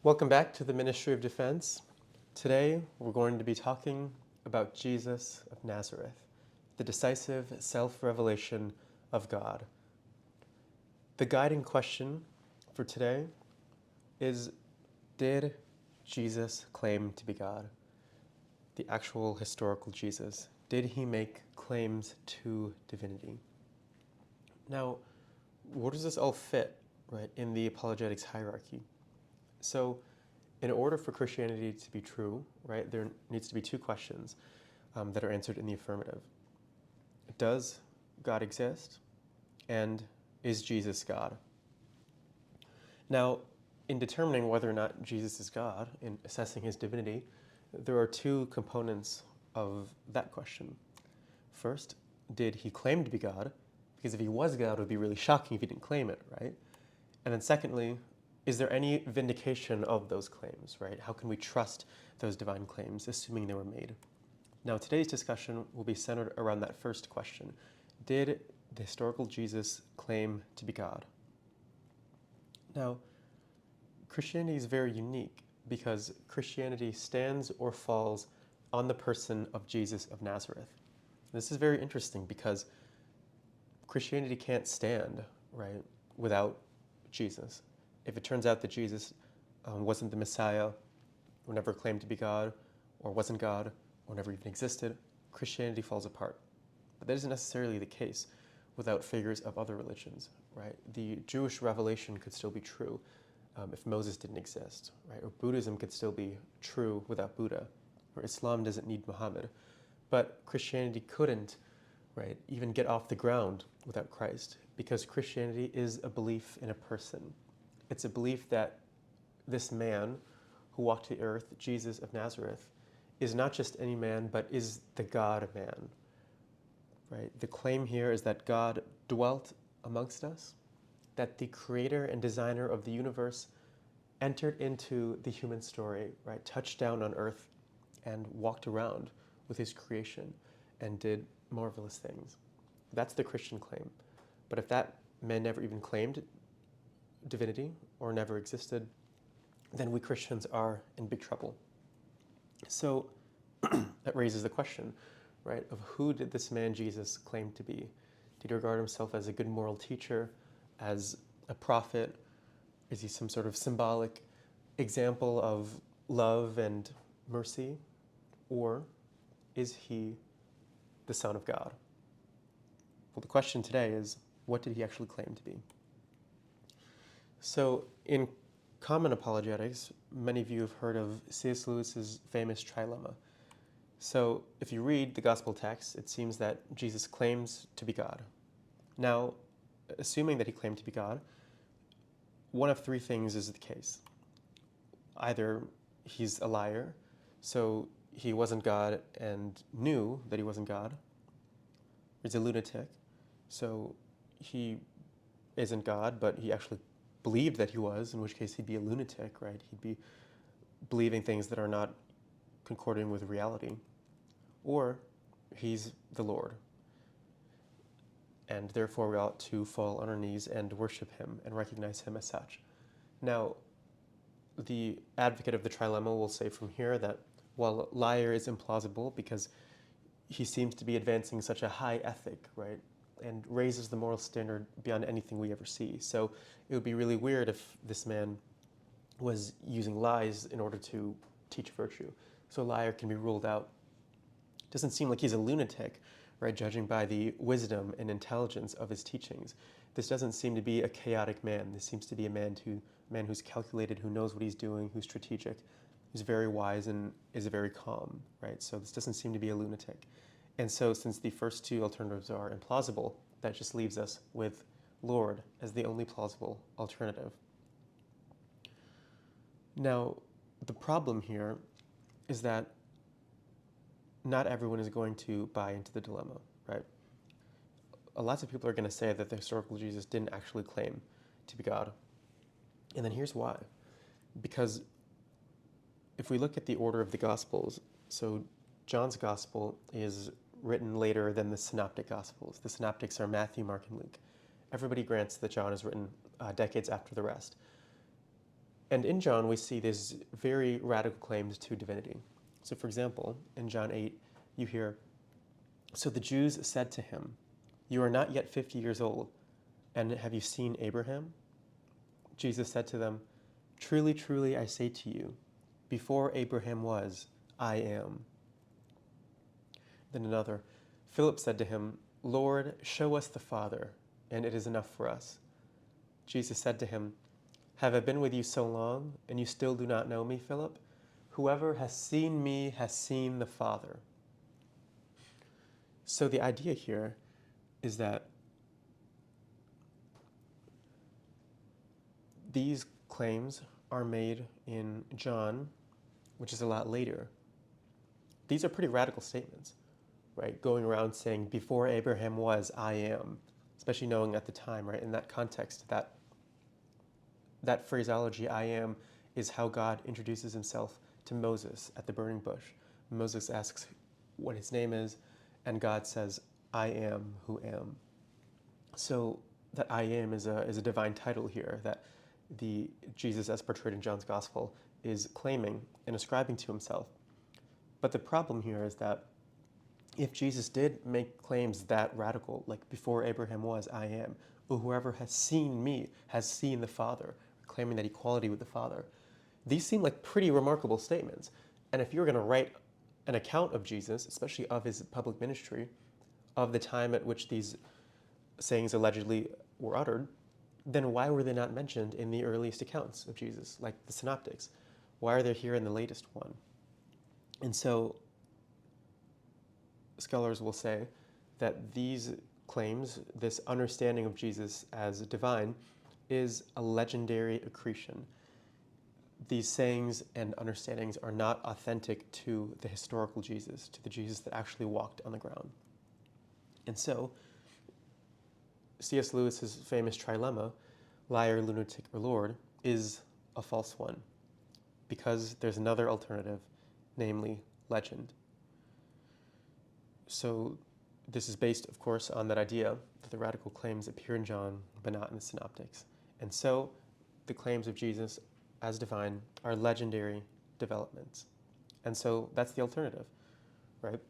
Welcome back to the Ministry of Defense. Today we're going to be talking about Jesus of Nazareth, the decisive self-revelation of God. The guiding question for today is, did Jesus claim to be God? The actual historical Jesus. Did he make claims to divinity? Now, where does this all fit, right, in the apologetics hierarchy? So, in order for Christianity to be true, right, there needs to be two questions that are answered in the affirmative. Does God exist? And is Jesus God? Now, in determining whether or not Jesus is God, in assessing his divinity, there are two components of that question. First, did he claim to be God? Because if he was God, it would be really shocking if he didn't claim it, right? And then secondly, is there any vindication of those claims, right? How can we trust those divine claims, assuming they were made? Now, today's discussion will be centered around that first question. Did the historical Jesus claim to be God? Now, Christianity is very unique because Christianity stands or falls on the person of Jesus of Nazareth. This is very interesting because Christianity can't stand, right, without Jesus. If it turns out that Jesus wasn't the Messiah, or never claimed to be God, or wasn't God, or never even existed, Christianity falls apart. But that isn't necessarily the case without figures of other religions, right? The Jewish revelation could still be true if Moses didn't exist, right? Or Buddhism could still be true without Buddha, or Islam doesn't need Muhammad. But Christianity couldn't, right, even get off the ground without Christ, because Christianity is a belief in a person. It's a belief that this man who walked the earth, Jesus of Nazareth, is not just any man, but is the God-man. Right? The claim here is that God dwelt amongst us, that the creator and designer of the universe entered into the human story, right? Touched down on earth and walked around with his creation and did marvelous things. That's the Christian claim. But if that man never even claimed divinity or never existed, then we Christians are in big trouble. So that raises the question, right, of who did this man Jesus claim to be? Did he regard himself as a good moral teacher, as a prophet? Is he some sort of symbolic example of love and mercy? Or is he the Son of God? Well, the question today is, what did he actually claim to be? So in common apologetics, many of you have heard of C.S. Lewis's famous trilemma. So if you read the gospel text, it seems that Jesus claims to be God. Now, assuming that he claimed to be God, one of three things is the case. Either he's a liar, so he wasn't God and knew that he wasn't God. He's a lunatic, so he isn't God, but he actually believed that he was, in which case he'd be a lunatic, right? He'd be believing things that are not concording with reality. Or he's the Lord, and therefore we ought to fall on our knees and worship him and recognize him as such. Now, the advocate of the trilemma will say from here that while liar is implausible because he seems to be advancing such a high ethic, right, and raises the moral standard beyond anything we ever see. So it would be really weird if this man was using lies in order to teach virtue. So a liar can be ruled out. It doesn't seem like he's a lunatic, right, judging by the wisdom and intelligence of his teachings. This doesn't seem to be a chaotic man. This seems to be a man who's calculated, who knows what he's doing, who's strategic, who's very wise and is very calm, right? So this doesn't seem to be a lunatic. And so since the first two alternatives are implausible, that just leaves us with Lord as the only plausible alternative. Now, the problem here is that not everyone is going to buy into the dilemma, right? Lots of people are going to say that the historical Jesus didn't actually claim to be God. And then here's why. Because if we look at the order of the Gospels, so John's Gospel is written later than the Synoptic Gospels. The Synoptics are Matthew, Mark, and Luke. Everybody grants that John is written decades after the rest. And in John, we see these very radical claims to divinity. So, for example, in John 8, you hear, "So the Jews said to him, 'You are not yet 50 years old, and have you seen Abraham?' Jesus said to them, 'Truly, truly, I say to you, before Abraham was, I am.' Then another, Philip said to him, 'Lord, show us the Father, and it is enough for us.' Jesus said to him, 'Have I been with you so long, and you still do not know me, Philip? Whoever has seen me has seen the Father.'" So the idea here is that these claims are made in John, which is a lot later. These are pretty radical statements, right? Going around saying, "Before Abraham was, I am," especially knowing at the time, right? In that context, that phraseology, "I am," is how God introduces himself to Moses at the burning bush. Moses asks what his name is, and God says, "I am who am." So that "I am" is a divine title here that the Jesus, as portrayed in John's Gospel, is claiming and ascribing to himself. But the problem here is that if Jesus did make claims that radical, like "Before Abraham was, I am," or "Whoever has seen me has seen the Father," claiming that equality with the Father, these seem like pretty remarkable statements. And if you're going to write an account of Jesus, especially of his public ministry, of the time at which these sayings allegedly were uttered, then why were they not mentioned in the earliest accounts of Jesus, like the synoptics? Why are they here in the latest one? And so scholars will say that these claims, this understanding of Jesus as divine, is a legendary accretion. These sayings and understandings are not authentic to the historical Jesus, to the Jesus that actually walked on the ground. And so, C.S. Lewis's famous trilemma, liar, lunatic, or Lord, is a false one, because there's another alternative, namely legend. So this is based, of course, on that idea that the radical claims appear in John, but not in the synoptics. And so the claims of Jesus as divine are legendary developments. And so that's the alternative, right?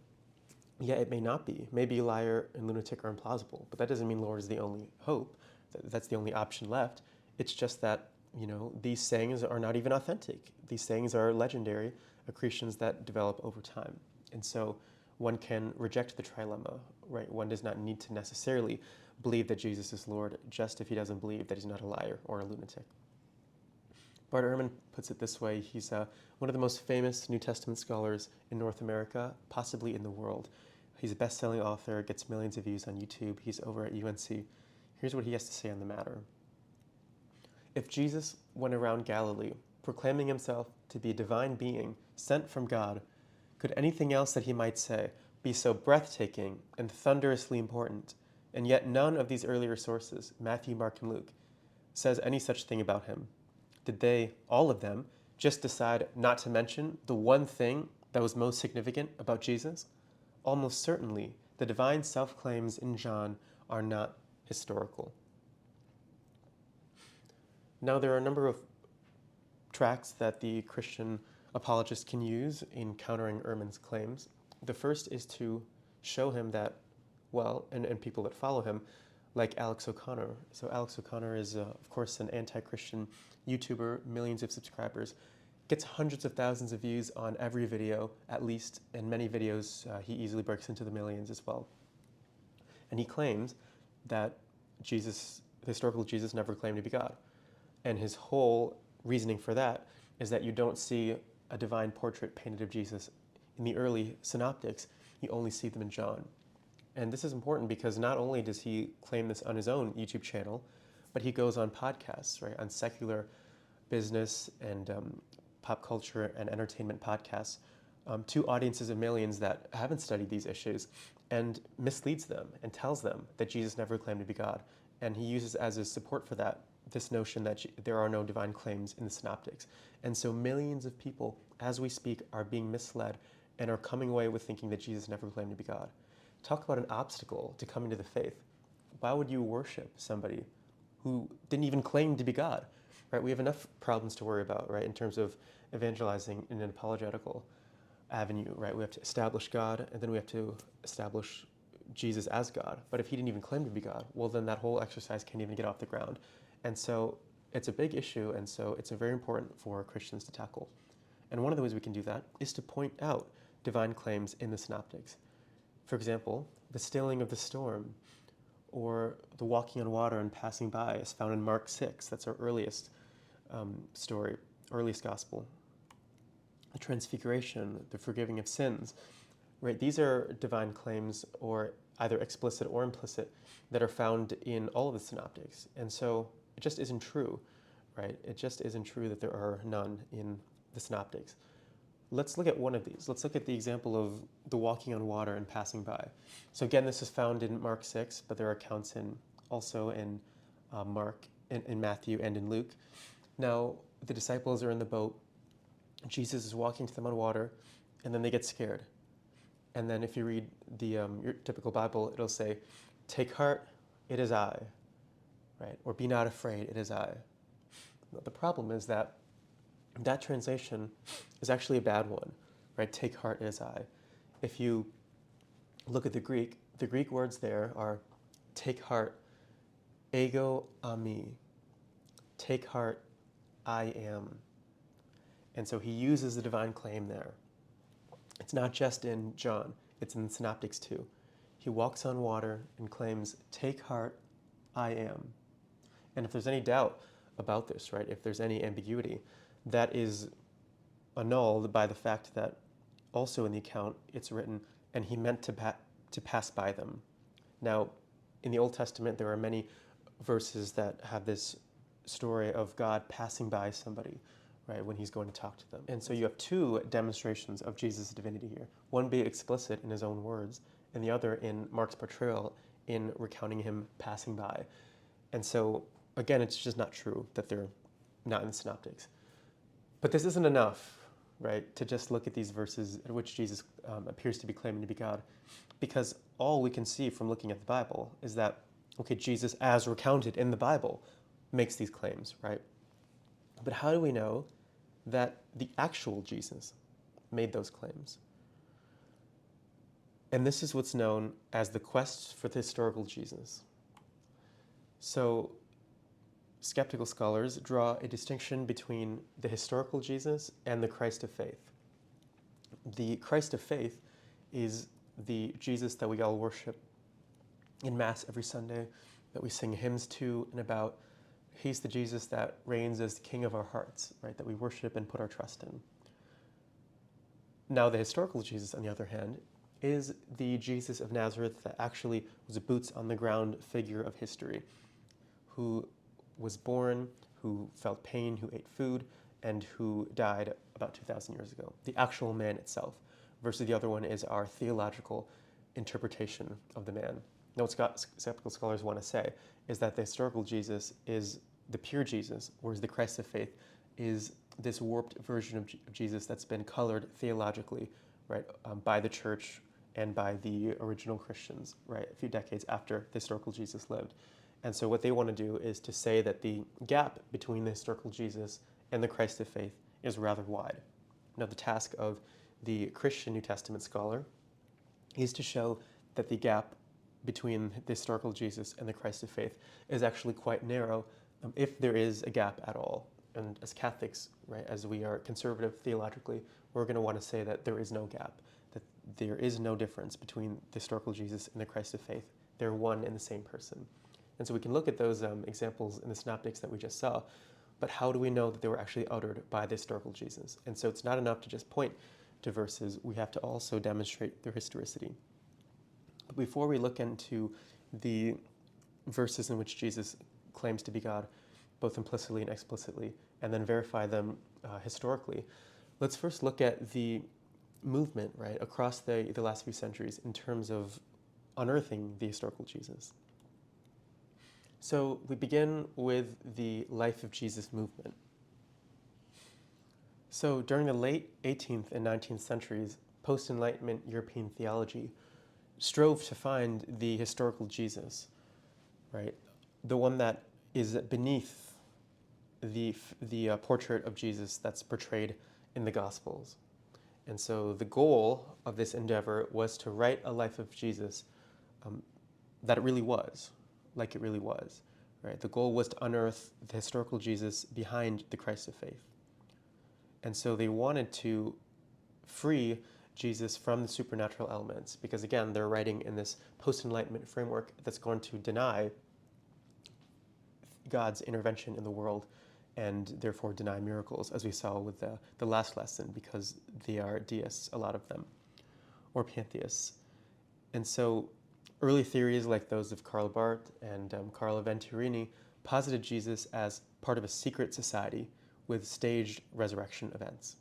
Yeah, it may not be. Maybe liar and lunatic are implausible, but that doesn't mean Lord is the only hope. That's the only option left. It's just that, these sayings are not even authentic. These sayings are legendary accretions that develop over time. And so one can reject the trilemma, right? One does not need to necessarily believe that Jesus is Lord just if he doesn't believe that he's not a liar or a lunatic. Bart Ehrman puts it this way. He's one of the most famous New Testament scholars in North America, possibly in the world. He's a best-selling author, gets millions of views on YouTube. He's over at UNC. Here's what he has to say on the matter. "If Jesus went around Galilee proclaiming himself to be a divine being sent from God, could anything else that he might say be so breathtaking and thunderously important? And yet none of these earlier sources, Matthew, Mark, and Luke, says any such thing about him. Did they, all of them, just decide not to mention the one thing that was most significant about Jesus? Almost certainly, the divine self-claims in John are not historical." Now, there are a number of tracks that the Christian apologist can use in countering Ehrman's claims. The first is to show him that, and people that follow him, like Alex O'Connor. So Alex O'Connor is, of course, an anti-Christian YouTuber, millions of subscribers, gets hundreds of thousands of views on every video, at least, and many videos he easily breaks into the millions as well. And he claims that Jesus, the historical Jesus, never claimed to be God. And his whole reasoning for that is that you don't see a divine portrait painted of Jesus in the early synoptics, you only see them in John. And this is important because not only does he claim this on his own YouTube channel, but he goes on podcasts, right, on secular business and pop culture and entertainment podcasts to audiences of millions that haven't studied these issues, and misleads them and tells them that Jesus never claimed to be God. And he uses as his support for that this notion that there are no divine claims in the synoptics. And so millions of people, as we speak, are being misled and are coming away with thinking that Jesus never claimed to be God. Talk about an obstacle to coming to the faith. Why would you worship somebody who didn't even claim to be God? right? We have enough problems to worry about, right, in terms of evangelizing in an apologetical avenue, right? We have to establish God, and then we have to establish Jesus as God. But if he didn't even claim to be God, well, then that whole exercise can't even get off the ground. And so it's a big issue, and so it's very important for Christians to tackle. And one of the ways we can do that is to point out divine claims in the synoptics. For example, the stilling of the storm, or the walking on water and passing by is found in Mark 6. That's our earliest story, earliest gospel. The transfiguration, the forgiving of sins, right? These are divine claims, or either explicit or implicit, that are found in all of the synoptics. And so it just isn't true, right? It just isn't true that there are none in the synoptics. Let's look at one of these. Let's look at the example of the walking on water and passing by. So again, this is found in Mark 6, but there are accounts also in in Matthew, and in Luke. Now, the disciples are in the boat. Jesus is walking to them on water, and then they get scared. And then if you read your typical Bible, it'll say, "Take heart, it is I," right? Or "Be not afraid, it is I." The problem is that translation is actually a bad one, right? "Take heart, it is I." If you look at the Greek words there are "take heart, ego ami," "take heart, I am." And so he uses the divine claim there. It's not just in John, it's in the synoptics too. He walks on water and claims, "Take heart, I am." And if there's any doubt about this, right, if there's any ambiguity, that is annulled by the fact that also in the account it's written, "And he meant to pass by them." Now, in the Old Testament, there are many verses that have this story of God passing by somebody, right, when he's going to talk to them. And so you have two demonstrations of Jesus' divinity here, one being explicit in his own words, and the other in Mark's portrayal in recounting him passing by. And so, again, it's just not true that they're not in the synoptics. But this isn't enough, right, to just look at these verses in which Jesus appears to be claiming to be God, because all we can see from looking at the Bible is that, okay, Jesus, as recounted in the Bible, makes these claims, right? But how do we know that the actual Jesus made those claims? And this is what's known as the quest for the historical Jesus. So skeptical scholars draw a distinction between the historical Jesus and the Christ of faith. The Christ of faith is the Jesus that we all worship in Mass every Sunday, that we sing hymns to and about. He's the Jesus that reigns as the King of our hearts, right, that we worship and put our trust in. Now, the historical Jesus, on the other hand, is the Jesus of Nazareth that actually was a boots-on-the-ground figure of history, who was born, who felt pain, who ate food, and who died about 2,000 years ago, the actual man itself, versus the other one is our theological interpretation of the man. Now, what skeptical scholars want to say is that the historical Jesus is the pure Jesus, whereas the Christ of faith is this warped version of Jesus that's been colored theologically, right, by the church and by the original Christians, right, a few decades after the historical Jesus lived. And so what they want to do is to say that the gap between the historical Jesus and the Christ of faith is rather wide. Now, the task of the Christian New Testament scholar is to show that the gap between the historical Jesus and the Christ of faith is actually quite narrow, if there is a gap at all. And as Catholics, right, as we are conservative theologically, we're going to want to say that there is no gap, that there is no difference between the historical Jesus and the Christ of faith. They're one and the same person. And so we can look at those examples in the synoptics that we just saw, but how do we know that they were actually uttered by the historical Jesus? And so it's not enough to just point to verses, we have to also demonstrate their historicity. But before we look into the verses in which Jesus claims to be God, both implicitly and explicitly, and then verify them historically, let's first look at the movement, right, across the last few centuries in terms of unearthing the historical Jesus. So we begin with the Life of Jesus movement. So during the late 18th and 19th centuries, post-Enlightenment European theology strove to find the historical Jesus, right? The one that is beneath the portrait of Jesus that's portrayed in the Gospels. And so the goal of this endeavor was to write a life of Jesus that it really was, like it really was. Right? The goal was to unearth the historical Jesus behind the Christ of faith. And so they wanted to free Jesus from the supernatural elements because, again, they're writing in this post-Enlightenment framework that's going to deny God's intervention in the world and therefore deny miracles, as we saw with the last lesson, because they are deists, a lot of them, or pantheists. And so early theories like those of Karl Barth and Carlo Venturini posited Jesus as part of a secret society with staged resurrection events.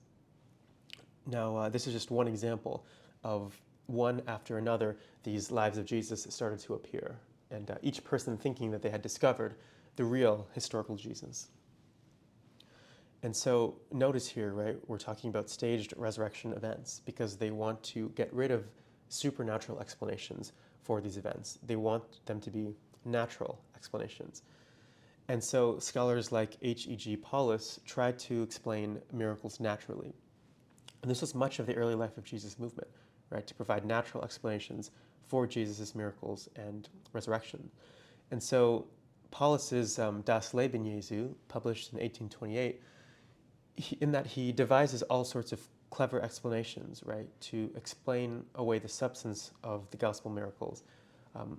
Now, this is just one example of one after another, these lives of Jesus started to appear, and each person thinking that they had discovered the real historical Jesus. And so notice here, right, we're talking about staged resurrection events because they want to get rid of supernatural explanations for these events. They want them to be natural explanations. And so scholars like H.E.G. Paulus tried to explain miracles naturally. And this was much of the early life of Jesus movement, right, to provide natural explanations for Jesus' miracles and resurrection. And so Paulus's Das Leben Jesu, published in 1828, in that he devises all sorts of clever explanations, right, to explain away the substance of the gospel miracles,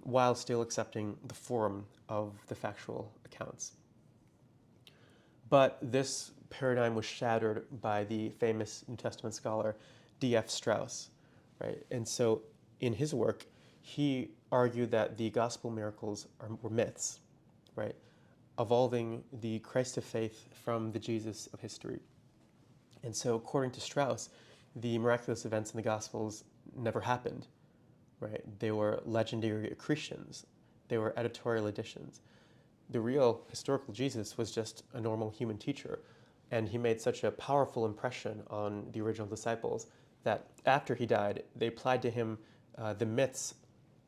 while still accepting the form of the factual accounts. But this paradigm was shattered by the famous New Testament scholar D.F. Strauss, right? And so in his work, he argued that the gospel miracles were myths, right? Evolving the Christ of faith from the Jesus of history. And so according to Strauss, the miraculous events in the Gospels never happened, right? They were legendary accretions. They were editorial additions. The real historical Jesus was just a normal human teacher, and he made such a powerful impression on the original disciples that after he died, they applied to him the myths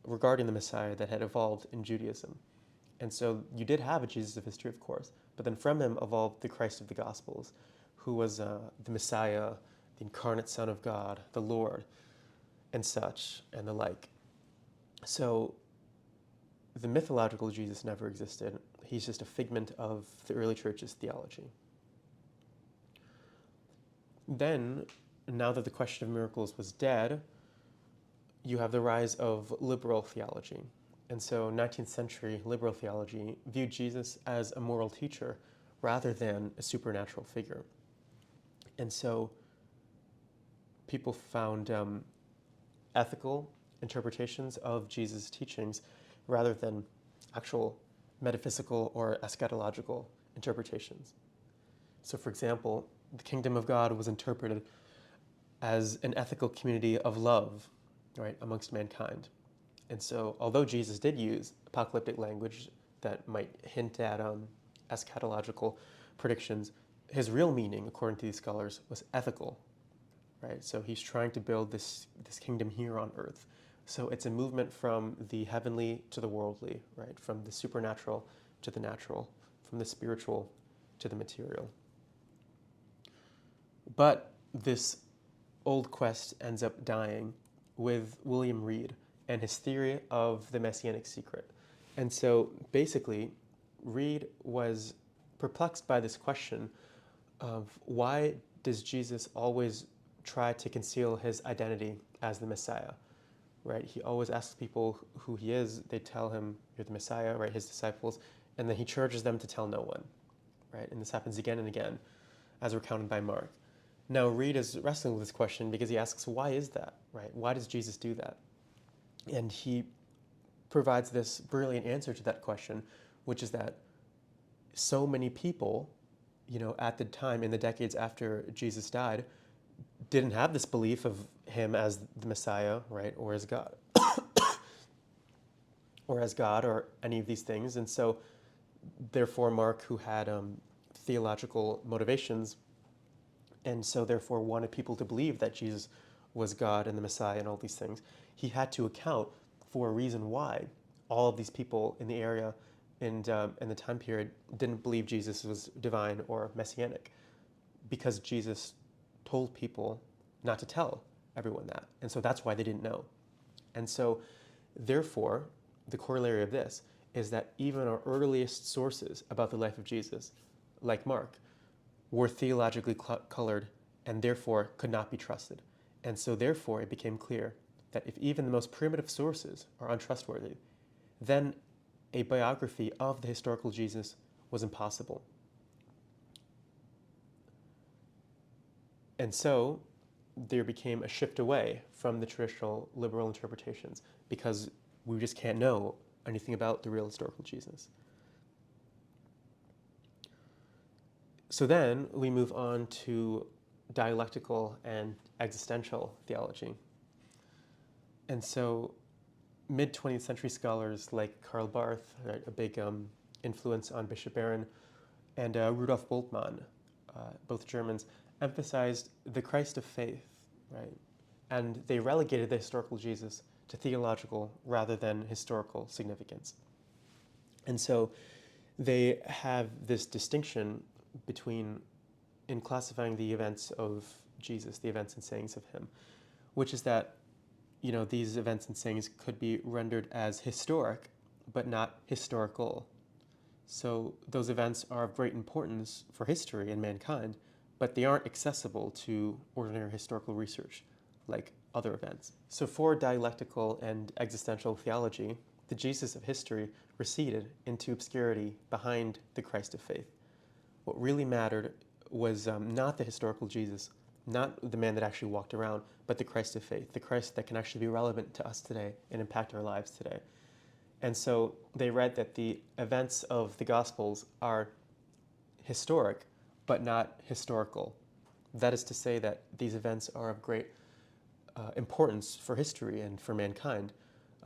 regarding the Messiah that had evolved in Judaism. And so you did have a Jesus of history, of course, but then from him evolved the Christ of the Gospels, who was the Messiah, the incarnate Son of God, the Lord, and such, and the like. So the mythological Jesus never existed. He's just a figment of the early church's theology. Then, now that the question of miracles was dead, you have the rise of liberal theology. And so 19th century liberal theology viewed Jesus as a moral teacher rather than a supernatural figure. And so people found ethical interpretations of Jesus' teachings rather than actual metaphysical or eschatological interpretations. So for example, the kingdom of God was interpreted as an ethical community of love, right, amongst mankind. And so although Jesus did use apocalyptic language that might hint at eschatological predictions, his real meaning, according to these scholars, was ethical, right? So he's trying to build this kingdom here on earth. So it's a movement from the heavenly to the worldly, right? From the supernatural to the natural, from the spiritual to the material. But this old quest ends up dying with William Reed and his theory of the messianic secret. And so basically, Reed was perplexed by this question of why does Jesus always try to conceal his identity as the Messiah, right? He always asks people who he is. They tell him, you're the Messiah, right, his disciples, and then he charges them to tell no one, right? And this happens again and again, as recounted by Mark. Now, Reed is wrestling with this question because he asks, why is that, right? Why does Jesus do that? And he provides this brilliant answer to that question, which is that so many people, at the time, in the decades after Jesus died, didn't have this belief of him as the Messiah, right, or as God, or any of these things. And so, therefore, Mark, who had theological motivations, and so therefore wanted people to believe that Jesus was God and the Messiah and all these things, he had to account for a reason why all of these people in the area in the time period didn't believe Jesus was divine or messianic because Jesus told people not to tell everyone that. And so that's why they didn't know. And so, therefore, the corollary of this is that even our earliest sources about the life of Jesus, like Mark, were theologically colored and therefore could not be trusted. And so, therefore, it became clear that if even the most primitive sources are untrustworthy, then a biography of the historical Jesus was impossible. And so, there became a shift away from the traditional liberal interpretations because we just can't know anything about the real historical Jesus. So then we move on to dialectical and existential theology. And so mid-20th century scholars like Karl Barth, right, a big influence on Bishop Ehrman, and Rudolf Bultmann, both Germans, emphasized the Christ of faith, right? And they relegated the historical Jesus to theological rather than historical significance. And so they have this distinction between, in classifying the events of Jesus, the events and sayings of him, which is that, you know, these events and sayings could be rendered as historic, but not historical. So those events are of great importance for history and mankind, but they aren't accessible to ordinary historical research like other events. So for dialectical and existential theology, the Jesus of history receded into obscurity behind the Christ of faith. What really mattered was not the historical Jesus, not the man that actually walked around, but the Christ of faith, the Christ that can actually be relevant to us today and impact our lives today. And so they read that the events of the Gospels are historic, but not historical. That is to say that these events are of great importance for history and for mankind,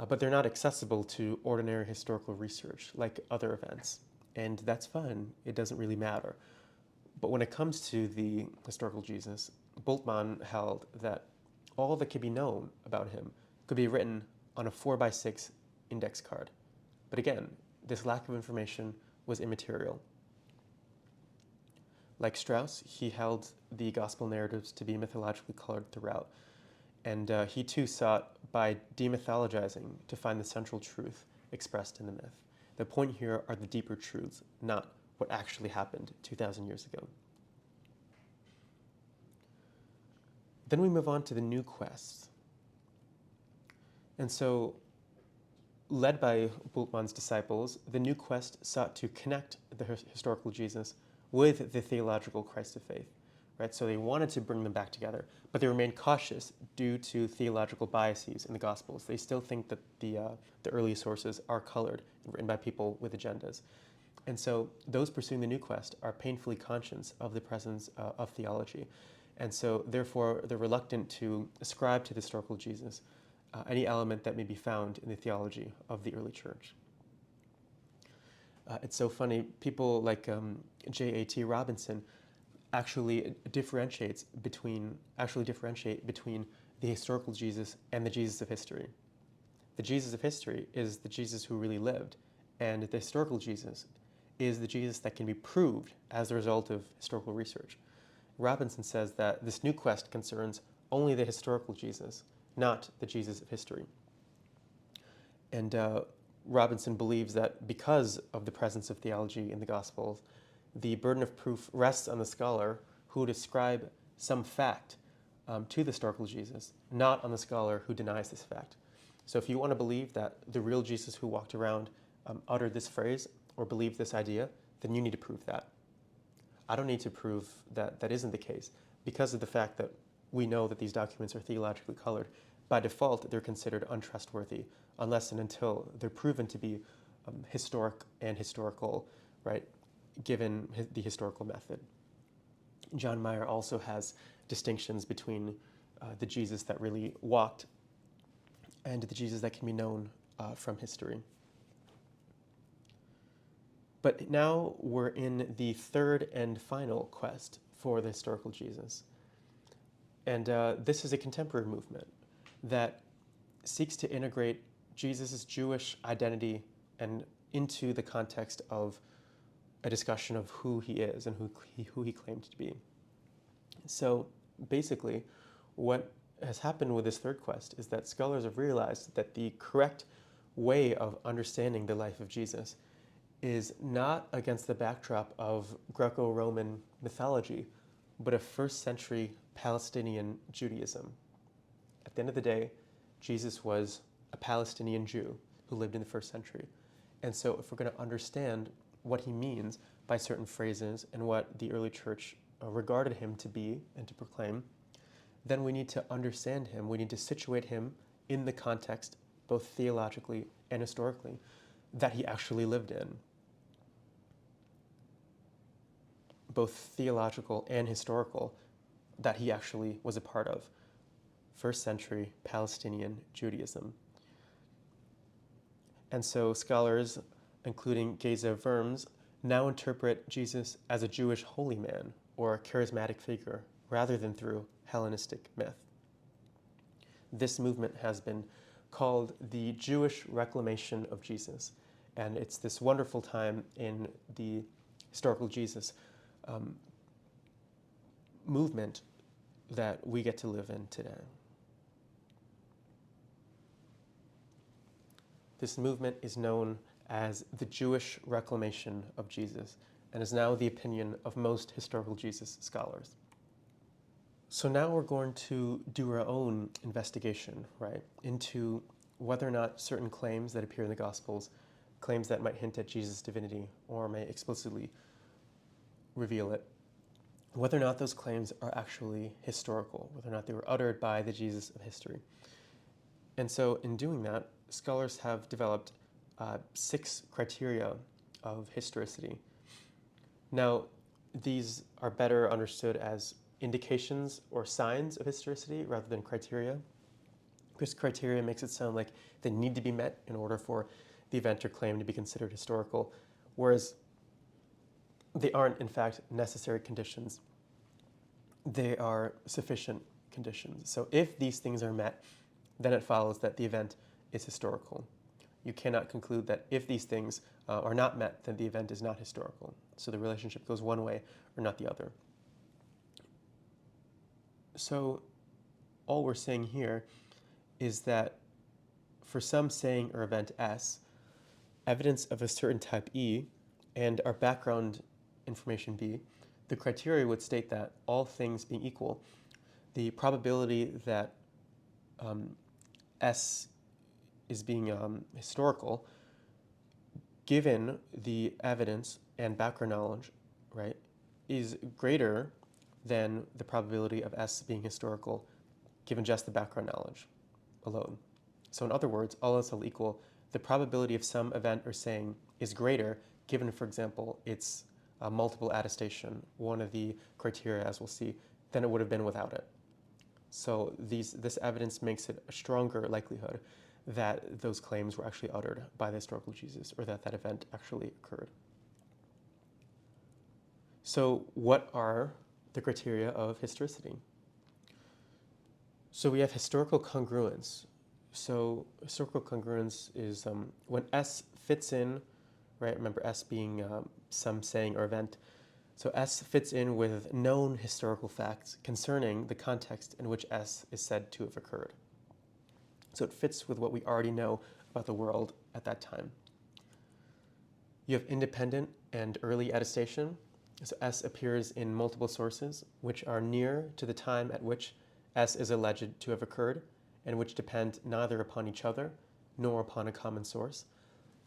but they're not accessible to ordinary historical research like other events. And that's fine. It doesn't really matter. But when it comes to the historical Jesus, Bultmann held that all that could be known about him could be written on a 4x6 index card. But again, this lack of information was immaterial. Like Strauss, he held the gospel narratives to be mythologically colored throughout. And he too sought, by demythologizing, to find the central truth expressed in the myth. The point here are the deeper truths, not what actually happened 2,000 years ago. Then we move on to the new quest. And so, led by Bultmann's disciples, the new quest sought to connect the historical Jesus with the theological Christ of faith. Right? So they wanted to bring them back together, but they remained cautious due to theological biases in the Gospels. They still think that the early sources are colored and written by people with agendas. And so those pursuing the new quest are painfully conscious of the presence of theology. And so therefore they're reluctant to ascribe to the historical Jesus any element that may be found in the theology of the early church. It's so funny, people like J.A.T. Robinson actually differentiate between the historical Jesus and the Jesus of history. The Jesus of history is the Jesus who really lived, and the historical Jesus is the Jesus that can be proved as a result of historical research. Robinson says that this new quest concerns only the historical Jesus, not the Jesus of history. And Robinson believes that because of the presence of theology in the Gospels, the burden of proof rests on the scholar who would ascribe some fact to the historical Jesus, not on the scholar who denies this fact. So if you want to believe that the real Jesus who walked around uttered this phrase or believed this idea, then you need to prove that. I don't need to prove that that isn't the case because of the fact that we know that these documents are theologically colored. By default, they're considered untrustworthy unless and until they're proven to be historic and historical, right, given the historical method. John Mayer also has distinctions between the Jesus that really walked and the Jesus that can be known from history. But now we're in the third and final quest for the historical Jesus. And this is a contemporary movement that seeks to integrate Jesus' Jewish identity and into the context of a discussion of who he is and who he claimed to be. So basically, what has happened with this third quest is that scholars have realized that the correct way of understanding the life of Jesus is not against the backdrop of Greco-Roman mythology, but of first century Palestinian Judaism. At the end of the day, Jesus was a Palestinian Jew who lived in the first century. And so if we're going to understand what he means by certain phrases and what the early church regarded him to be and to proclaim, then we need to understand him. We need to situate him in the context, both theologically and historically, that he actually lived in. Both theological and historical, that he actually was a part of. First century Palestinian Judaism. And so scholars, including Geza Vermes, now interpret Jesus as a Jewish holy man or a charismatic figure rather than through Hellenistic myth. This movement has been called the Jewish Reclamation of Jesus, and it's this wonderful time in the historical Jesus movement that we get to live in today. This movement is known as the Jewish Reclamation of Jesus and is now the opinion of most historical Jesus scholars. So now we're going to do our own investigation, right, into whether or not certain claims that appear in the Gospels, claims that might hint at Jesus' divinity or may explicitly reveal it, whether or not those claims are actually historical, whether or not they were uttered by the Jesus of history. And so in doing that, scholars have developed 6 criteria of historicity. Now, these are better understood as indications or signs of historicity rather than criteria, because criteria makes it sound like they need to be met in order for the event or claim to be considered historical, whereas they aren't, in fact, necessary conditions. They are sufficient conditions. So if these things are met, then it follows that the event is historical. You cannot conclude that if these things are not met, then the event is not historical. So the relationship goes one way or not the other. So all we're saying here is that for some saying or event S, evidence of a certain type E, and our background information B, the criteria would state that all things being equal, the probability that S is being historical, given the evidence and background knowledge, right, is greater than the probability of S being historical, given just the background knowledge alone. So in other words, all else equal, the probability of some event or saying is greater, given, for example, its multiple attestation, one of the criteria, as we'll see, than it would have been without it. So this evidence makes it a stronger likelihood that those claims were actually uttered by the historical Jesus, or that that event actually occurred. So what are the criteria of historicity? So we have historical congruence. So historical congruence is when S fits in, right? Remember S being some saying or event. So S fits in with known historical facts concerning the context in which S is said to have occurred. So it fits with what we already know about the world at that time. You have independent and early attestation. So S appears in multiple sources, which are near to the time at which S is alleged to have occurred, and which depend neither upon each other nor upon a common source.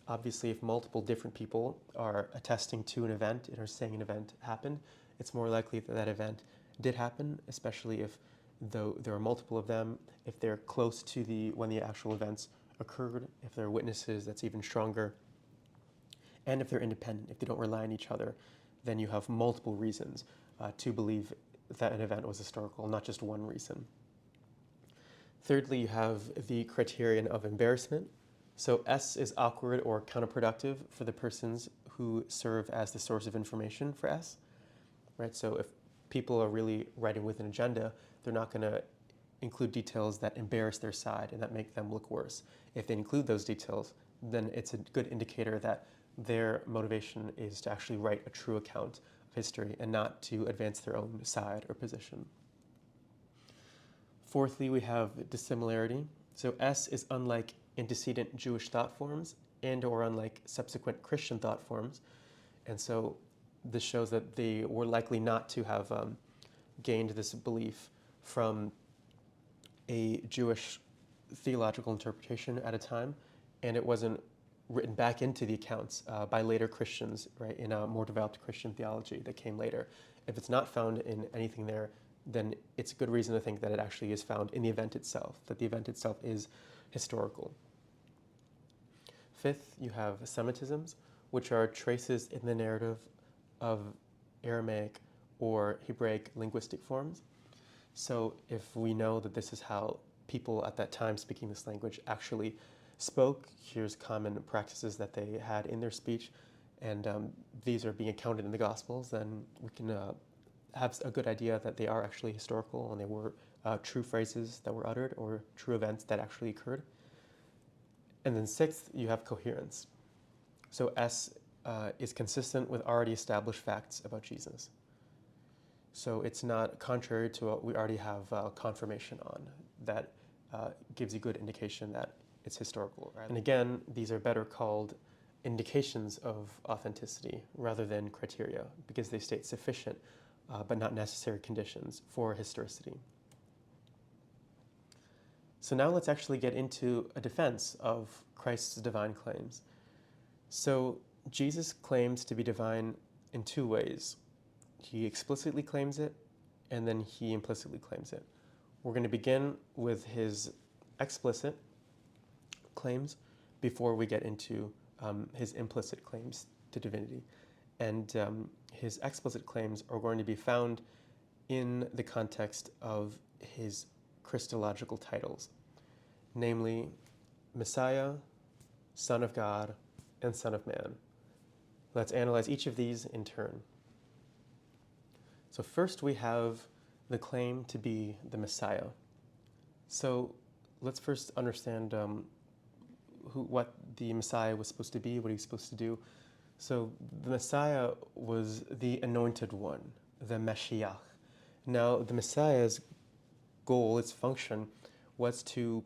Obviously, if multiple different people are attesting to an event and are saying an event happened, it's more likely that that event did happen, especially if though there are multiple of them, if they're close to when the actual events occurred, if there are witnesses, that's even stronger. And if they're independent, if they don't rely on each other, then you have multiple reasons to believe that an event was historical, not just one reason. Thirdly, you have the criterion of embarrassment. So S is awkward or counterproductive for the persons who serve as the source of information for S, right? So if people are really writing with an agenda, they're not going to include details that embarrass their side and that make them look worse. If they include those details, then it's a good indicator that their motivation is to actually write a true account of history and not to advance their own side or position. Fourthly, we have dissimilarity. So S is unlike antecedent Jewish thought forms and or unlike subsequent Christian thought forms. And so this shows that they were likely not to have gained this belief from a Jewish theological interpretation at a time, and it wasn't written back into the accounts by later Christians, right, in a more developed Christian theology that came later. If it's not found in anything there, then it's a good reason to think that it actually is found in the event itself, that the event itself is historical. Fifth, you have Semitisms, which are traces in the narrative of Aramaic or Hebraic linguistic forms. So if we know that this is how people at that time speaking this language actually spoke, here's common practices that they had in their speech, and these are being accounted in the Gospels, then we can have a good idea that they are actually historical and they were true phrases that were uttered or true events that actually occurred. And then sixth, you have coherence. So S is consistent with already established facts about Jesus. So it's not contrary to what we already have confirmation on. That gives you good indication that it's historical. Right? And again, these are better called indications of authenticity rather than criteria, because they state sufficient but not necessary conditions for historicity. So now let's actually get into a defense of Christ's divine claims. So Jesus claims to be divine in two ways. He explicitly claims it, and then he implicitly claims it. We're going to begin with his explicit claims before we get into his implicit claims to divinity. And his explicit claims are going to be found in the context of his Christological titles, namely Messiah, Son of God, and Son of Man. Let's analyze each of these in turn. So first we have the claim to be the Messiah. So let's first understand what the Messiah was supposed to be, what he was supposed to do. So the Messiah was the anointed one, the Mashiach. Now the Messiah's goal, its function, was to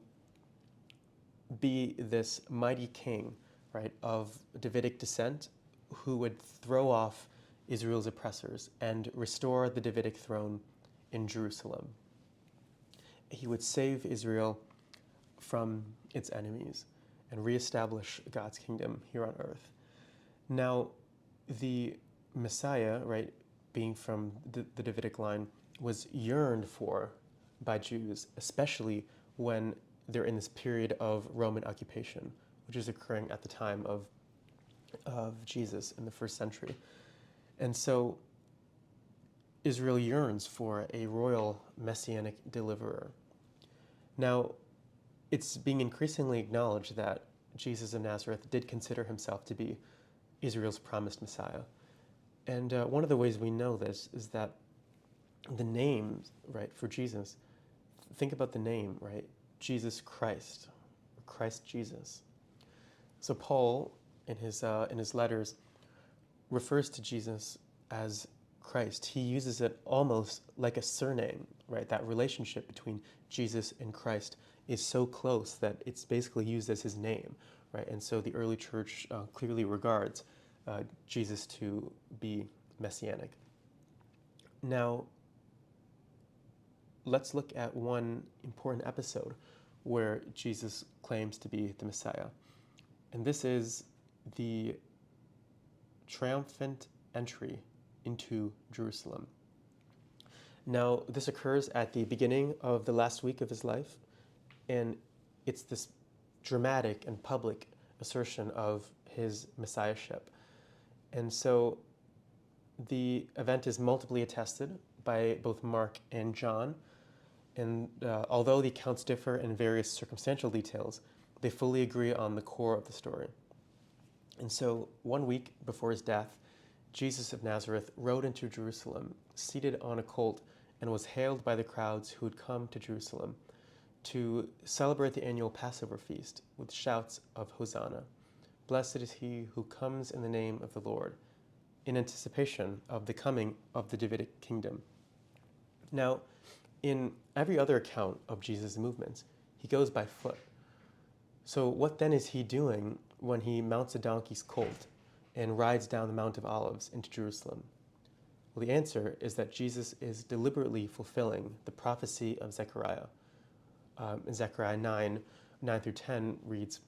be this mighty king, right, of Davidic descent who would throw off Israel's oppressors and restore the Davidic throne in Jerusalem. He would save Israel from its enemies and reestablish God's kingdom here on earth. Now, the Messiah, right, being from the Davidic line, was yearned for by Jews, especially when they're in this period of Roman occupation, which is occurring at the time of Jesus in the first century. And so Israel yearns for a royal messianic deliverer. Now, it's being increasingly acknowledged that Jesus of Nazareth did consider himself to be Israel's promised Messiah. And one of the ways we know this is that the name, right, for Jesus, think about the name, right? Jesus Christ, or Christ Jesus. So Paul, in his letters, refers to Jesus as Christ. He uses it almost like a surname, right? That relationship between Jesus and Christ is so close that it's basically used as his name, right? And so the early church clearly regards Jesus to be messianic. Now, let's look at one important episode where Jesus claims to be the Messiah. And this is the triumphant entry into Jerusalem. Now, this occurs at the beginning of the last week of his life, and it's this dramatic and public assertion of his messiahship. And so the event is multiply attested by both Mark and John, and although the accounts differ in various circumstantial details, they fully agree on the core of the story. And so 1 week before his death, Jesus of Nazareth rode into Jerusalem, seated on a colt, and was hailed by the crowds who had come to Jerusalem to celebrate the annual Passover feast with shouts of Hosanna. Blessed is he who comes in the name of the Lord, in anticipation of the coming of the Davidic kingdom. Now, in every other account of Jesus' movements, he goes by foot. So what then is he doing when he mounts a donkey's colt and rides down the Mount of Olives into Jerusalem? Well, the answer is that Jesus is deliberately fulfilling the prophecy of Zechariah. In Zechariah 9:9-10 reads,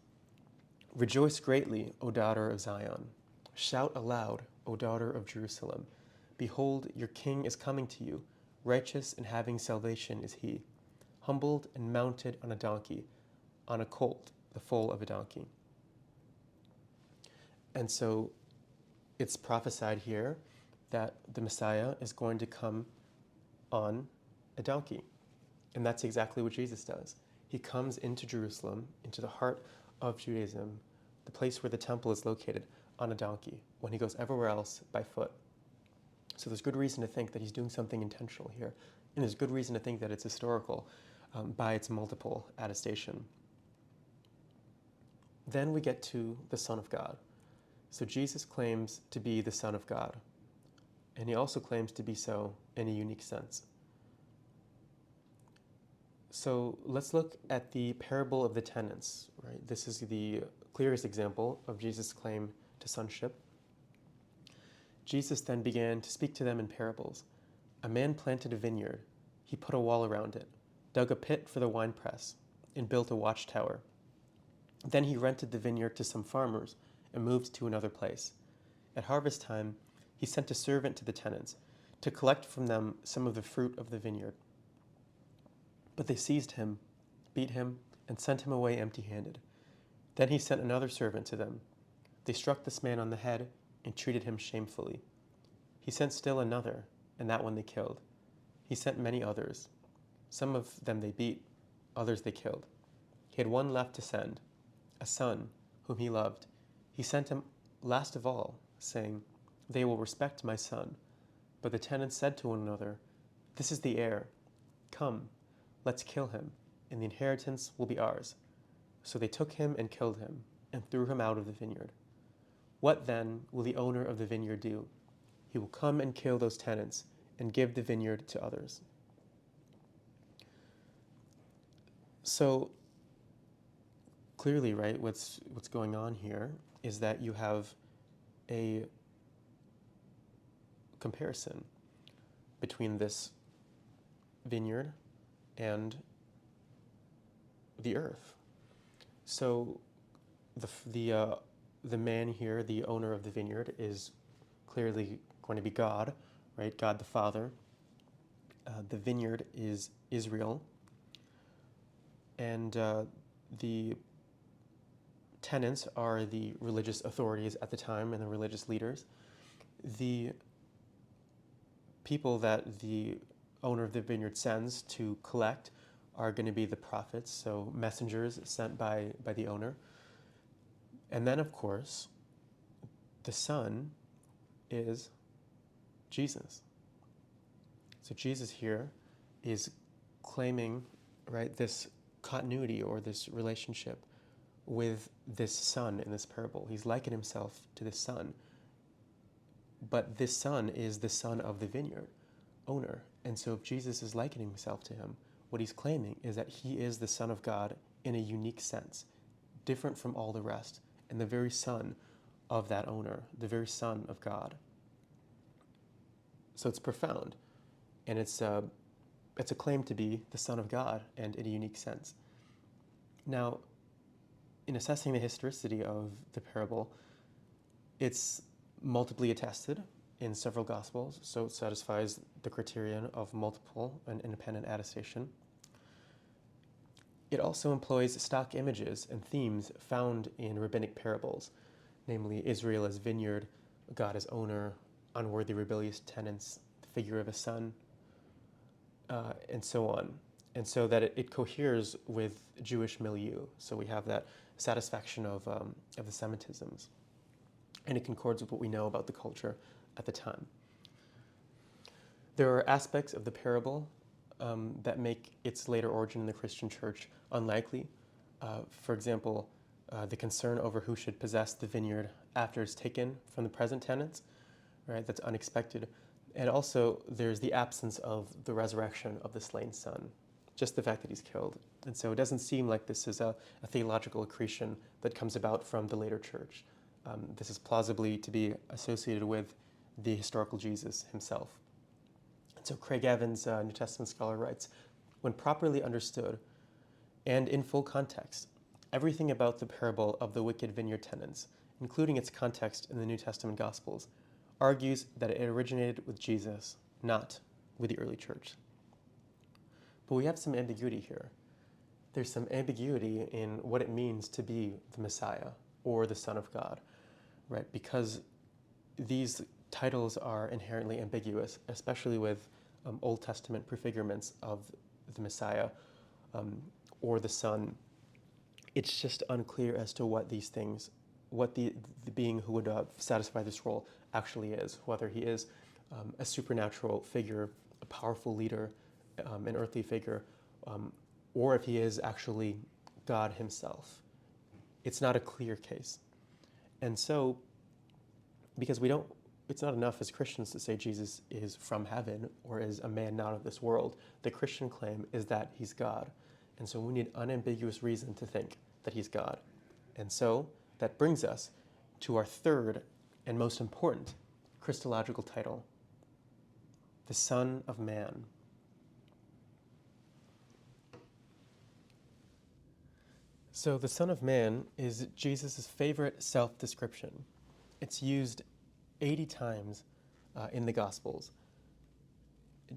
"Rejoice greatly, O daughter of Zion. Shout aloud, O daughter of Jerusalem. Behold, your king is coming to you. Righteous and having salvation is he, humbled and mounted on a donkey, on a colt, the foal of a donkey." And so it's prophesied here that the Messiah is going to come on a donkey. And that's exactly what Jesus does. He comes into Jerusalem, into the heart of Judaism, the place where the temple is located, on a donkey, when he goes everywhere else by foot. So there's good reason to think that he's doing something intentional here. And there's good reason to think that it's historical by its multiple attestation. Then we get to the Son of God. So Jesus claims to be the Son of God. And he also claims to be so in a unique sense. So let's look at the parable of the tenants, right? This is the clearest example of Jesus' claim to sonship. Jesus then began to speak to them in parables. A man planted a vineyard. He put a wall around it, dug a pit for the winepress, and built a watchtower. Then he rented the vineyard to some farmers and moved to another place. At harvest time, he sent a servant to the tenants to collect from them some of the fruit of the vineyard. But they seized him, beat him, and sent him away empty-handed. Then he sent another servant to them. They struck this man on the head and treated him shamefully. He sent still another, and that one they killed. He sent many others. Some of them they beat, others they killed. He had one left to send, a son whom he loved. He sent him last of all, saying, "They will respect my son." But the tenants said to one another, "This is the heir. Come, let's kill him, and the inheritance will be ours." So they took him and killed him, and threw him out of the vineyard. What then will the owner of the vineyard do? He will come and kill those tenants, and give the vineyard to others. So clearly, right, what's going on here is that you have a comparison between this vineyard and the earth. So the man here, the owner of the vineyard, is clearly going to be God, right? God the Father. The vineyard is Israel. And the tenants are the religious authorities at the time and the religious leaders. The people that the owner of the vineyard sends to collect are going to be the prophets, so messengers sent by the owner. And then, of course, the Son is Jesus. So Jesus here is claiming, right, this continuity or this relationship with this son in this parable. He's likened himself to this son. But this son is the son of the vineyard owner. And so if Jesus is likening himself to him, what he's claiming is that he is the Son of God in a unique sense, different from all the rest, and the very son of that owner, the very Son of God. So it's profound, and it's a claim to be the Son of God, and in a unique sense. Now, in assessing the historicity of the parable, it's multiply attested in several Gospels, so it satisfies the criterion of multiple and independent attestation. It also employs stock images and themes found in rabbinic parables, namely Israel as vineyard, God as owner, unworthy rebellious tenants, the figure of a son, and so on. And so that it coheres with Jewish milieu. So we have that satisfaction of the Semitisms. And it concords with what we know about the culture at the time. There are aspects of the parable that make its later origin in the Christian church unlikely. For example, the concern over who should possess the vineyard after it's taken from the present tenants, right? That's unexpected. And also, there's the absence of the resurrection of the slain son, just the fact that he's killed. And so it doesn't seem like this is a theological accretion that comes about from the later church. This is plausibly to be associated with the historical Jesus himself. And so Craig Evans, New Testament scholar, writes, when properly understood and in full context, everything about the parable of the wicked vineyard tenants, including its context in the New Testament Gospels, argues that it originated with Jesus, not with the early church. But we have some ambiguity here. There's some ambiguity in what it means to be the Messiah or the Son of God, right? Because these titles are inherently ambiguous, especially with Old Testament prefigurements of the Messiah or the Son. It's just unclear as to what these things, what the being who would satisfy this role actually is, whether he is a supernatural figure, a powerful leader, an earthly figure, or if he is actually God himself. It's not a clear case. And so, because it's not enough as Christians to say Jesus is from heaven or is a man not of this world. The Christian claim is that he's God. And so we need unambiguous reason to think that he's God. And so that brings us to our third and most important Christological title, the Son of Man. So the Son of Man is Jesus' favorite self-description. It's used 80 times in the Gospels.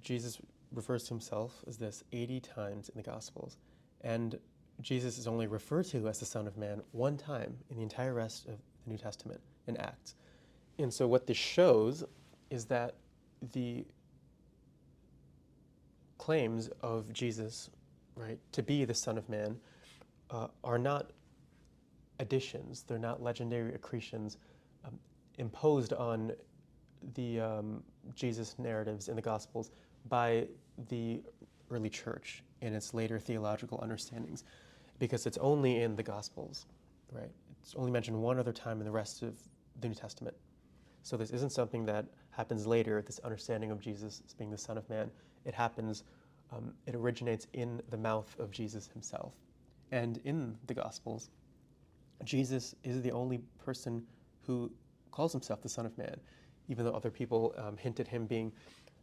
Jesus refers to himself as this 80 times in the Gospels. And Jesus is only referred to as the Son of Man one time in the entire rest of the New Testament, in Acts. And so what this shows is that the claims of Jesus, right, to be the Son of Man are not additions. They're not legendary accretions imposed on the Jesus narratives in the Gospels by the early church in its later theological understandings, because it's only in the Gospels, right? It's only mentioned one other time in the rest of the New Testament. So this isn't something that happens later, this understanding of Jesus as being the Son of Man. It happens, it originates in the mouth of Jesus himself. And in the Gospels, Jesus is the only person who calls himself the Son of Man, even though other people hint at him being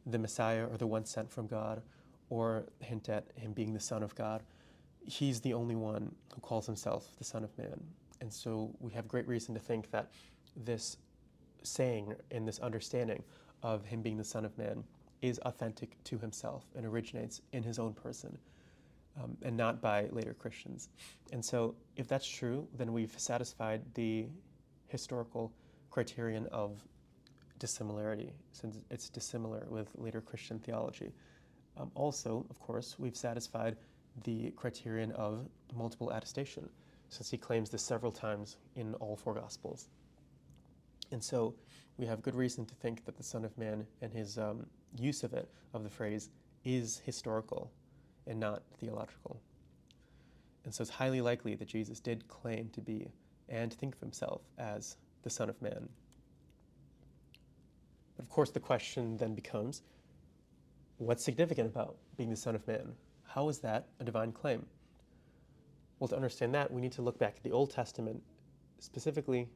the Messiah or the one sent from God, or hint at him being the Son of God. He's the only one who calls himself the Son of Man. And so we have great reason to think that this saying and this understanding of him being the Son of Man is authentic to himself and originates in his own person, and not by later Christians. And so if that's true, then we've satisfied the historical criterion of dissimilarity, since it's dissimilar with later Christian theology. Also, of course, we've satisfied the criterion of multiple attestation, since he claims this several times in all four Gospels. And so we have good reason to think that the Son of Man and his use of it, of the phrase, is historical and not theological. And so it's highly likely that Jesus did claim to be and think of himself as the Son of Man. But of course, the question then becomes, what's significant about being the Son of Man? How is that a divine claim? Well, to understand that, we need to look back at the Old Testament, specifically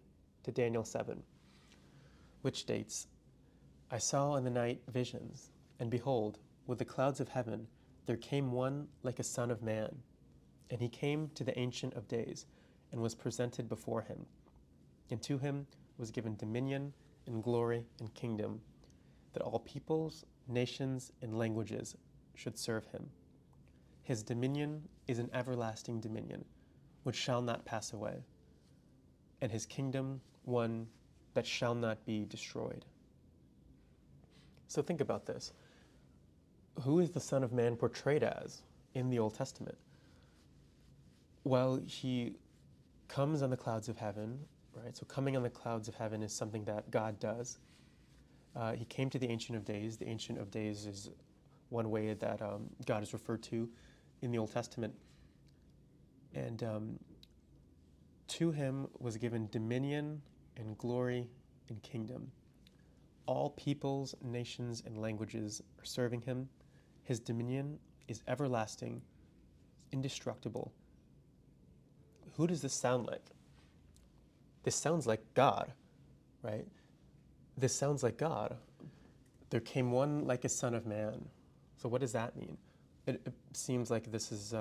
to Daniel 7, which states, I saw in the night visions, and behold, with the clouds of heaven, there came one like a son of man. And he came to the Ancient of Days, and was presented before him. And to him was given dominion and glory and kingdom, that all peoples, nations, and languages should serve him. His dominion is an everlasting dominion, which shall not pass away, and his kingdom one that shall not be destroyed. So think about this. Who is the Son of Man portrayed as in the Old Testament? Well, he comes on the clouds of heaven, right? So coming on the clouds of heaven is something that God does. He came to the Ancient of Days. The Ancient of Days is one way that God is referred to in the Old Testament. And To him was given dominion and glory and kingdom. All peoples, nations, and languages are serving him. His dominion is everlasting, indestructible. Who does this sound like? This sounds like God, right? This sounds like God. There came one like a son of man. So what does that mean? It seems like this is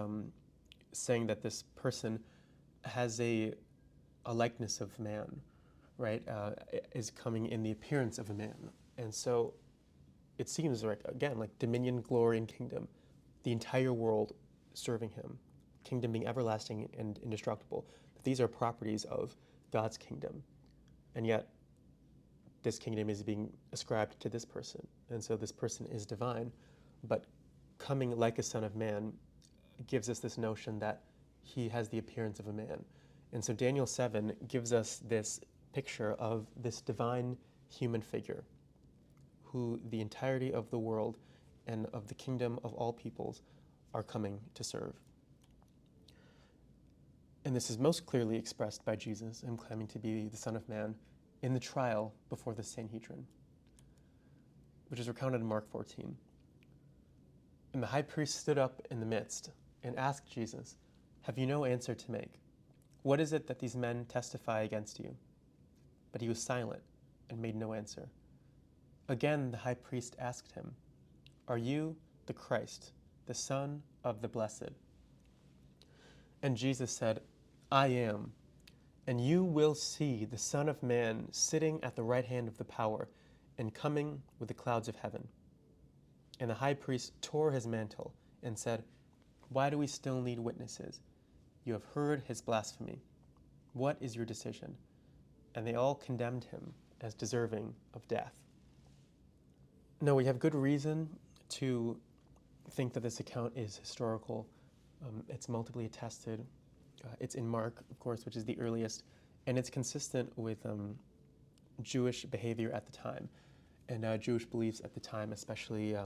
saying that this person has a likeness of man, right? Is coming in the appearance of a man. And so it seems like, again, like dominion, glory, and kingdom. The entire world serving him. Kingdom being everlasting and indestructible. These are properties of God's kingdom. And yet, this kingdom is being ascribed to this person. And so this person is divine, but coming like a son of man gives us this notion that he has the appearance of a man. And so Daniel 7 gives us this picture of this divine human figure who the entirety of the world and of the kingdom of all peoples are coming to serve. And this is most clearly expressed by Jesus, him claiming to be the Son of Man, in the trial before the Sanhedrin, which is recounted in Mark 14. And the high priest stood up in the midst and asked Jesus, "Have you no answer to make? What is it that these men testify against you?" But he was silent and made no answer. Again, the high priest asked him, "Are you the Christ, the Son of the Blessed?" And Jesus said, "I am. And you will see the Son of Man sitting at the right hand of the power and coming with the clouds of heaven." And the high priest tore his mantle and said, "Why do we still need witnesses? You have heard his blasphemy. What is your decision?" And they all condemned him as deserving of death. Now, we have good reason to think that this account is historical. It's multiply attested. It's in Mark, of course, which is the earliest, and it's consistent with Jewish behavior at the time and Jewish beliefs at the time, especially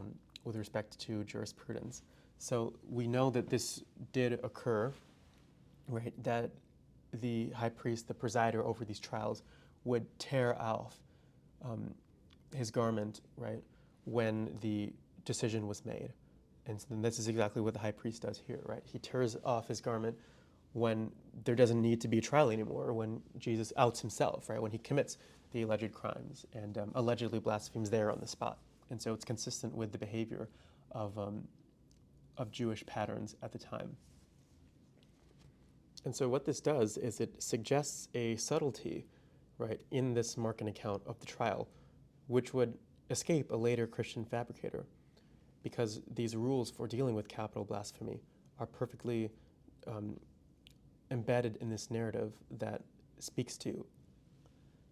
with respect to jurisprudence. So we know that this did occur, right? That the high priest, the presider over these trials, would tear off his garment, right, when the decision was made. And so then this is exactly what the high priest does here, right? He tears off his garment when there doesn't need to be a trial anymore, when Jesus outs himself, right? When he commits the alleged crimes and allegedly blasphemes there on the spot. And so it's consistent with the behavior of Jewish patterns at the time. And so what this does is it suggests a subtlety, right, in this Markan account of the trial, which would escape a later Christian fabricator, because these rules for dealing with capital blasphemy are perfectly embedded in this narrative that speaks to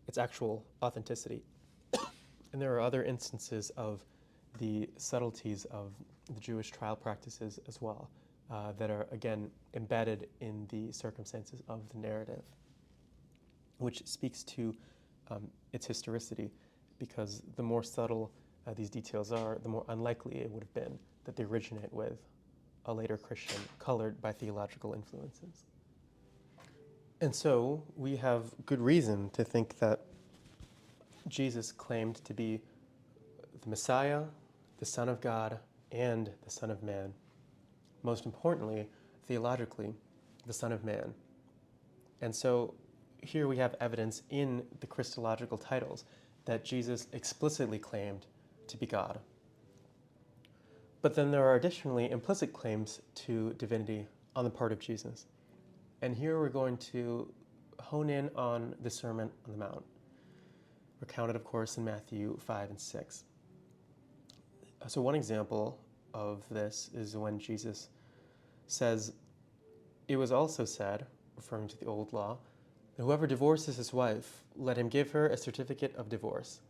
its actual authenticity. And there are other instances of the subtleties of the Jewish trial practices as well that are, again, embedded in the circumstances of the narrative, which speaks to its historicity, because the more subtle these details are, the more unlikely it would have been that they originate with a later Christian colored by theological influences. And so we have good reason to think that Jesus claimed to be the Messiah, the Son of God, and the Son of Man. Most importantly, theologically, the Son of Man. And so here we have evidence in the Christological titles that Jesus explicitly claimed to be God. But then there are additionally implicit claims to divinity on the part of Jesus. And here we're going to hone in on the Sermon on the Mount, recounted, of course, in Matthew 5 and 6. So one example of this is when Jesus says, "It was also said," referring to the old law, "that whoever divorces his wife, let him give her a certificate of divorce.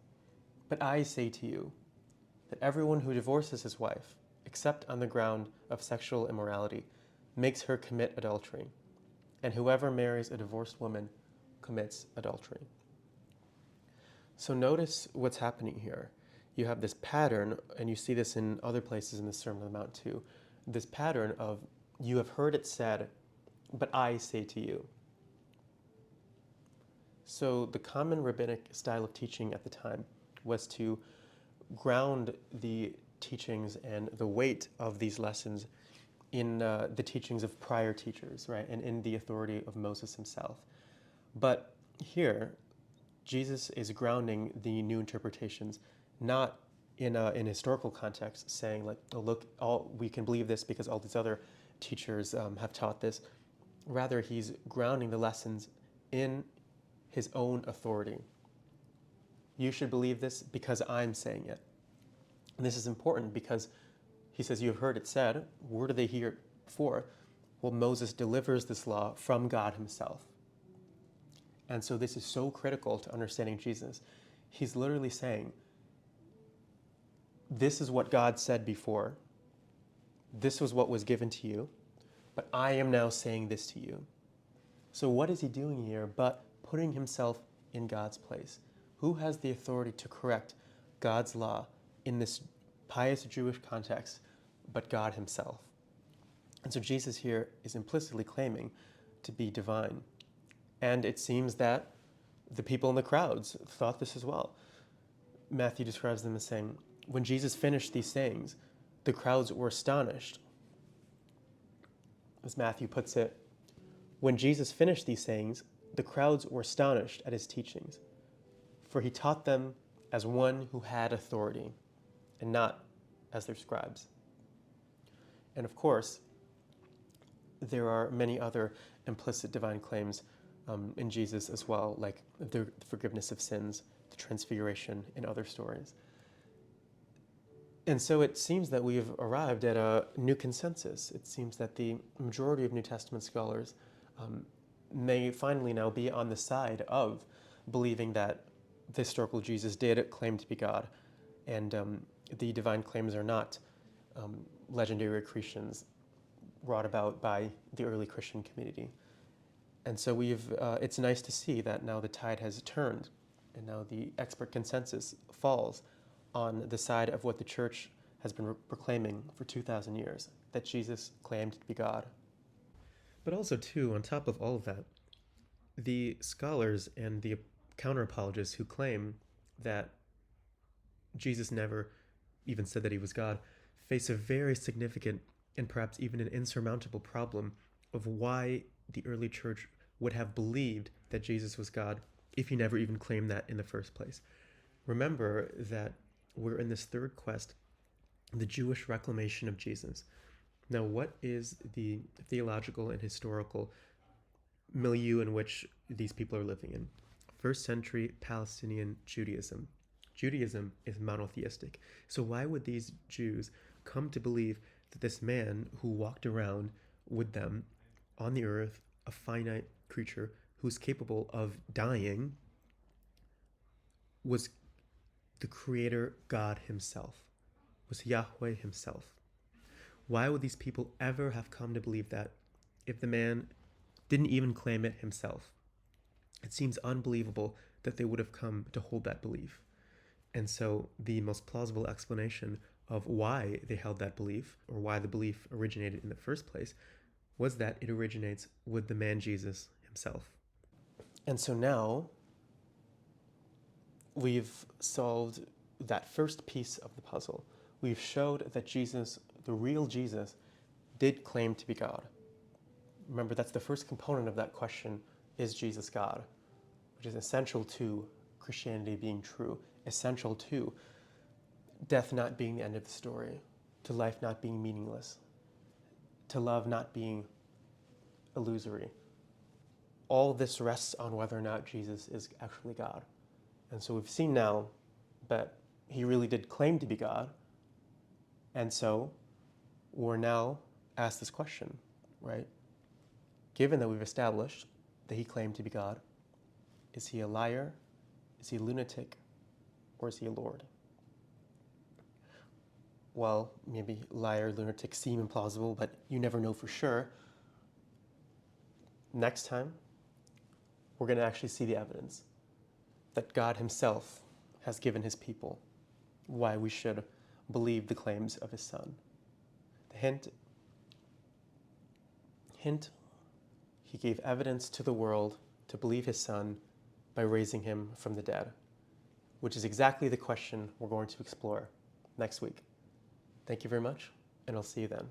But I say to you that everyone who divorces his wife, except on the ground of sexual immorality, makes her commit adultery. And whoever marries a divorced woman commits adultery." So notice what's happening here. You have this pattern, and you see this in other places in the Sermon on the Mount too, this pattern of, "You have heard it said, but I say to you." So the common rabbinic style of teaching at the time was to ground the teachings and the weight of these lessons in the teachings of prior teachers, right, and in the authority of Moses himself. But here, Jesus is grounding the new interpretations not in an historical context, saying like, oh, look, we can believe this because all these other teachers have taught this. Rather, he's grounding the lessons in his own authority. You should believe this because I'm saying it. And this is important because he says, you have heard it said. Where do they hear it for? Well, Moses delivers this law from God himself. And so this is so critical to understanding Jesus. He's literally saying, this is what God said before. This was what was given to you. But I am now saying this to you. So what is he doing here but putting himself in God's place? Who has the authority to correct God's law in this pious Jewish context but God himself? And so Jesus here is implicitly claiming to be divine. And it seems that the people in the crowds thought this as well. Matthew describes them as saying, when Jesus finished these sayings, the crowds were astonished. As Matthew puts it, when Jesus finished these sayings, the crowds were astonished at his teachings, for he taught them as one who had authority, and not as their scribes. And of course, there are many other implicit divine claims in Jesus as well, like the forgiveness of sins, the transfiguration, and other stories. And so it seems that we have arrived at a new consensus. It seems that the majority of New Testament scholars may finally now be on the side of believing that the historical Jesus did claim to be God, and the divine claims are not legendary accretions brought about by the early Christian community. And so it's nice to see that now the tide has turned, and now the expert consensus falls on the side of what the church has been proclaiming for 2,000 years, that Jesus claimed to be God. But also, too, on top of all of that, the scholars and the counter-apologists who claim that Jesus never even said that he was God face a very significant and perhaps even an insurmountable problem of why the early church would have believed that Jesus was God if he never even claimed that in the first place. Remember that we're in this third quest, the Jewish reclamation of Jesus. Now, what is the theological and historical milieu in which these people are living in? First century Palestinian Judaism. Judaism is monotheistic. So why would these Jews come to believe that this man who walked around with them on the earth, a finite creature who's capable of dying, was the creator God himself, was Yahweh himself? Why would these people ever have come to believe that if the man didn't even claim it himself? It seems unbelievable that they would have come to hold that belief. And so the most plausible explanation of why they held that belief, or why the belief originated in the first place, was that it originates with the man Jesus himself. And so now we've solved that first piece of the puzzle. We've showed that Jesus, the real Jesus, did claim to be God. Remember, that's the first component of that question, is Jesus God? Which is essential to Christianity being true, essential to death not being the end of the story, to life not being meaningless, to love not being illusory. All this rests on whether or not Jesus is actually God. And so we've seen now that he really did claim to be God. And so we're now asked this question, right? Given that we've established that he claimed to be God, is he a liar? Is he a lunatic? Or is he a Lord? Well, maybe liar, lunatic seem implausible, but you never know for sure. Next time, we're going to actually see the evidence that God himself has given his people, why we should believe the claims of his son. The hint, he gave evidence to the world to believe his son by raising him from the dead, which is exactly the question we're going to explore next week. Thank you very much, and I'll see you then.